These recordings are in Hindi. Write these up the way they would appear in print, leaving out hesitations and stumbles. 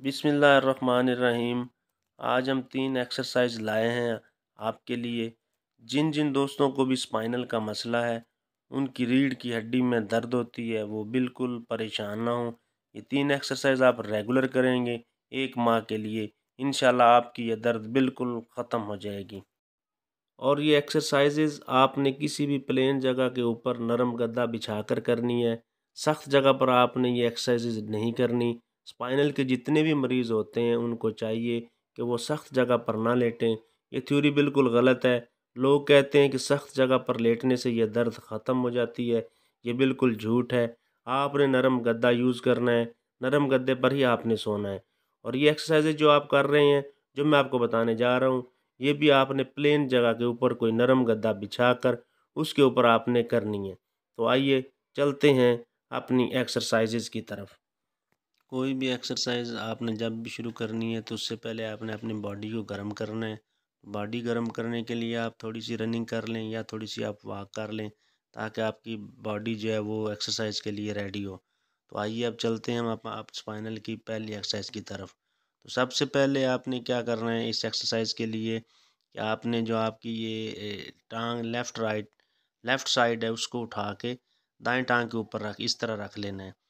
बिस्मिल्लाहिर्रहमानिर्रहीम। आज हम 3 एक्सरसाइज लाए हैं आपके लिए। जिन जिन दोस्तों को भी स्पाइनल का मसला है, उनकी रीढ़ की हड्डी में दर्द होती है, वो बिल्कुल परेशान ना हो। ये 3 एक्सरसाइज आप रेगुलर करेंगे 1 माह के लिए, इंशाल्लाह आपकी ये दर्द बिल्कुल ख़त्म हो जाएगी। और ये एक्सरसाइजेज आपने किसी भी प्लेन जगह के ऊपर नरम गद्दा बिछाकर करनी है। सख्त जगह पर आपने ये एक्सरसाइजेज नहीं करनी। स्पाइनल के जितने भी मरीज़ होते हैं उनको चाहिए कि वो सख्त जगह पर ना लेटें। ये थ्योरी बिल्कुल गलत है। लोग कहते हैं कि सख्त जगह पर लेटने से ये दर्द ख़त्म हो जाती है। ये बिल्कुल झूठ है। आपने नरम गद्दा यूज़ करना है, नरम गद्दे पर ही आपने सोना है। और ये एक्सरसाइजेज जो आप कर रहे हैं, जो मैं आपको बताने जा रहा हूँ, ये भी आपने प्लेन जगह के ऊपर कोई नरम गद्दा बिछाकर उसके ऊपर आपने करनी है। तो आइए चलते हैं अपनी एक्सरसाइजेज की तरफ। कोई भी एक्सरसाइज आपने जब भी शुरू करनी है तो उससे पहले आपने अपनी बॉडी को गर्म करना है। बॉडी गर्म करने के लिए आप थोड़ी सी रनिंग कर लें या थोड़ी सी आप वॉक कर लें, ताकि आपकी बॉडी जो है वो एक्सरसाइज के लिए रेडी हो। तो आइए अब चलते हैं हम आप स्पाइनल की पहली एक्सरसाइज की तरफ। तो सबसे पहले आपने क्या करना है इस एक्सरसाइज के लिए कि आपने जो आपकी ये टांग लेफ़्ट साइड है उसको उठा के दाएं टांग के ऊपर इस तरह रख लेना है।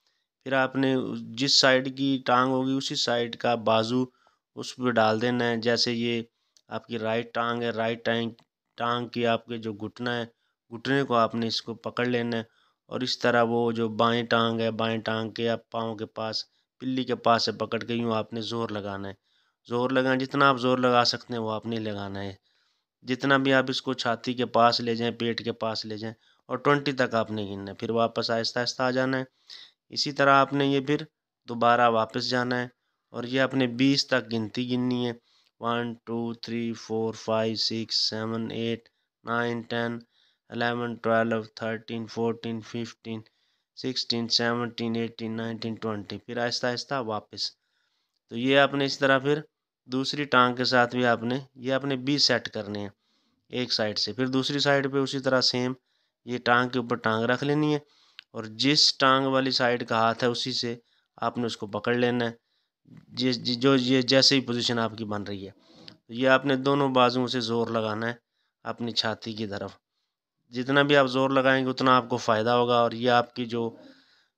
फिर आपने जिस साइड की टांग होगी उसी साइड का बाजू उस पर डाल देना है। जैसे ये आपकी राइट टांग है, राइट टांग की आपके जो घुटना है, घुटने को आपने इसको पकड़ लेना है। और इस तरह वो जो बाएं टांग है, बाएं टांग के आप पाँव के पास, पिल्ली के पास से पकड़ के यूँ आपने ज़ोर लगाना है। ज़ोर लगाना, जितना आप ज़ोर लगा सकते हैं वो आपने लगाना है। जितना भी आप इसको छाती के पास ले जाएं, पेट के पास ले जाएं, और 20 तक आपने गिनना है। फिर वापस आहिस्ता आहिस्ता आ जाना है। इसी तरह आपने ये फिर दोबारा वापस जाना है और ये अपने 20 तक गिनती गिननी है। 1 2 3 4 5 6 7 8 9 10 11 12 13 14 15 16 17 18 19 20। फिर आहिस्ता आहिस्ता वापस। तो ये आपने इस तरह फिर दूसरी टांग के साथ भी आपने ये अपने 20 सेट करने हैं एक साइड से। फिर दूसरी साइड पे उसी तरह सेम ये टांग के ऊपर टांग रख लेनी है और जिस टांग वाली साइड का हाथ है उसी से आपने उसको पकड़ लेना है। जो ये जैसे ही पोजीशन आपकी बन रही है, तो ये आपने दोनों बाजुओं से ज़ोर लगाना है अपनी छाती की तरफ। जितना भी आप ज़ोर लगाएंगे उतना आपको फ़ायदा होगा और ये आपकी जो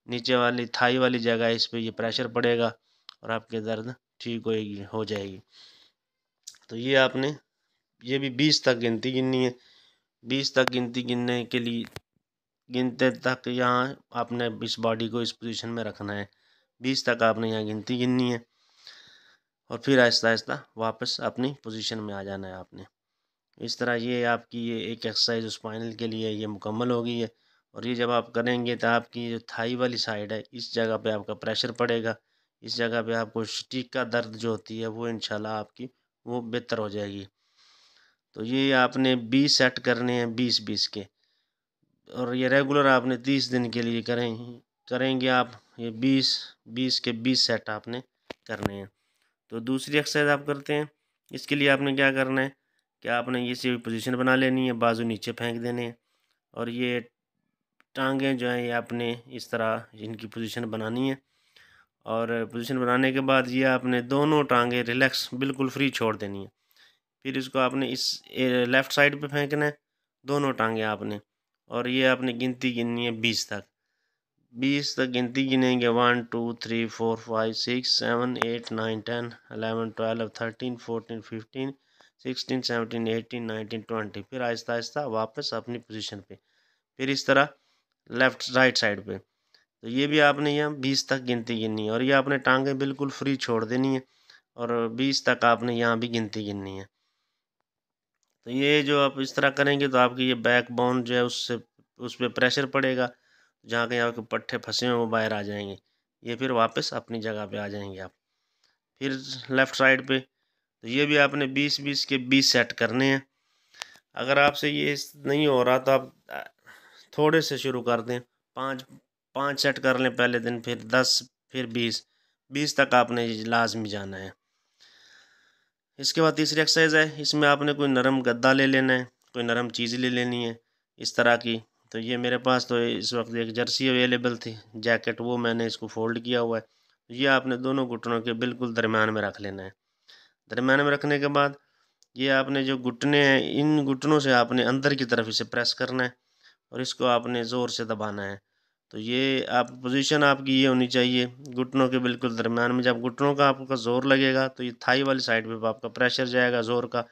नीचे वाली थाई वाली जगह है इस पर ये प्रेशर पड़ेगा और आपके दर्द ठीक हो जाएगी। तो ये आपने ये भी 20 तक गिनती गिननी है। 20 तक गिनती गिनने के लिए गिनते तक यहाँ आपने इस बॉडी को इस पोजीशन में रखना है। 20 तक आपने यहाँ गिनती गिननी है और फिर आहिस्ता आहिस्ता वापस अपनी पोजीशन में आ जाना है आपने। इस तरह ये आपकी ये एक एक्सरसाइज स्पाइनल के लिए ये मुकम्मल हो गई है। और ये जब आप करेंगे तो आपकी जो थाई वाली साइड है इस जगह पे आपका प्रेशर पड़ेगा। इस जगह पे आपको स्टिक का दर्द जो होती है वो इंशाल्लाह आपकी वो बेहतर हो जाएगी। तो ये आपने 20 सेट करने हैं 20-20 के, और ये रेगुलर आपने 30 दिन के लिए करेंगे आप। ये 20-20 के 20 सेट आपने करने हैं। तो दूसरी एक्सरसाइज आप करते हैं। इसके लिए आपने क्या करना है कि आपने ये सी पोजीशन बना लेनी है, बाजू नीचे फेंक देने हैं और ये टांगें जो हैं ये आपने इस तरह इनकी पोजीशन बनानी है। और पोजीशन बनाने के बाद ये आपने दोनों टांगें रिलैक्स बिल्कुल फ्री छोड़ देनी है। फिर इसको आपने इस लेफ़्ट साइड पे फेंकना है दोनों टांगें आपने, और ये आपने गिनती गिननी है 20 तक। 20 तक गिनती गिनेंगे 1 2 3 4 5 6 7 8 9 10 11 12 13 14 15 16 17 18 19 20। फिर आहिस्ता आहिस्ता वापस अपनी पोजीशन पे, फिर इस तरह लेफ़्ट राइट साइड पे। तो ये भी आपने यहाँ 20 तक गिनती गिननी है और ये आपने टांगें बिल्कुल फ्री छोड़ देनी है और 20 तक आपने यहाँ भी गिनती गिननी है। तो ये जो आप इस तरह करेंगे तो आपकी ये बैक बोन जो है उससे उस पर प्रेशर पड़ेगा, जहाँ कहीं आपके पट्टे फंसे हुए वो बाहर आ जाएंगे। ये फिर वापस अपनी जगह पे आ जाएंगे आप। फिर लेफ़्ट साइड पे, तो ये भी आपने 20-20 के 20 सेट करने हैं। अगर आपसे ये नहीं हो रहा तो आप थोड़े से शुरू कर दें। 5 सेट कर लें पहले दिन, फिर 10, फिर 20 तक आपने लाजमी जाना है। इसके बाद तीसरी एक्सरसाइज है, इसमें आपने कोई नरम गद्दा ले लेना है, कोई नरम चीज़ ले लेनी है इस तरह की। तो ये मेरे पास तो इस वक्त एक जर्सी अवेलेबल थी जैकेट, वो मैंने इसको फ़ोल्ड किया हुआ है। ये आपने दोनों घुटनों के बिल्कुल दरम्यान में रख लेना है। दरम्यान में रखने के बाद ये आपने जो घुटने हैं, इन घुटनों से आपने अंदर की तरफ इसे प्रेस करना है और इसको आपने ज़ोर से दबाना है। तो ये आप पोजीशन आपकी ये होनी चाहिए घुटनों के बिल्कुल दरम्यान में। जब घुटनों का आपका ज़ोर लगेगा तो ये थाई वाली साइड पे आपका प्रेशर जाएगा ज़ोर का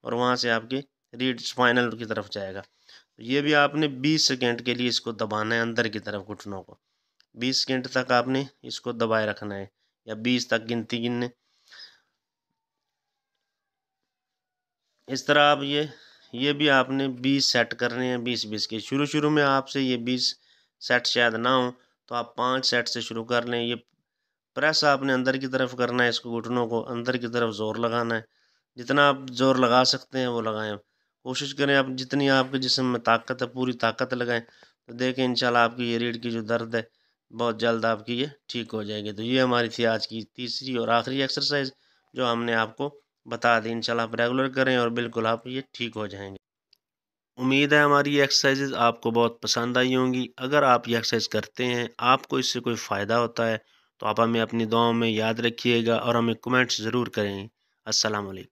और वहाँ से आपकी रीढ़ स्पाइनल की तरफ जाएगा। तो ये भी आपने 20 सेकंड के लिए इसको दबाना है अंदर की तरफ घुटनों को। 20 सेकंड तक आपने इसको दबाए रखना है या 20 तक गिनती गिनने। इस तरह आप ये भी आपने 20 सेट करने हैं 20-20 के। शुरू में आपसे ये 20 सेट शायद ना हो तो आप 5 सेट से शुरू कर लें। ये प्रेस आपने अंदर की तरफ करना है, इसको घुटनों को अंदर की तरफ ज़ोर लगाना है। जितना आप ज़ोर लगा सकते हैं वो लगाएं। कोशिश करें आप जितनी आपके जिस्म में ताकत है पूरी ताकत लगाएं। तो देखें इंशाल्लाह आपकी ये रीढ़ की जो दर्द है बहुत जल्द आपकी ये ठीक हो जाएगी। तो ये हमारी थी आज की तीसरी और आखिरी एक्सरसाइज जो हमने आपको बता दी। इंशाल्लाह आप रेगुलर करें और बिल्कुल आप ये ठीक हो जाएंगे। उम्मीद है हमारी ये एक्सरसाइजेज आपको बहुत पसंद आई होंगी। अगर आप ये एक्सरसाइज करते हैं, आपको इससे कोई फ़ायदा होता है तो आप हमें अपनी दुआओं में याद रखिएगा और हमें कमेंट्स ज़रूर करें। अस्सलाम वालेकुम।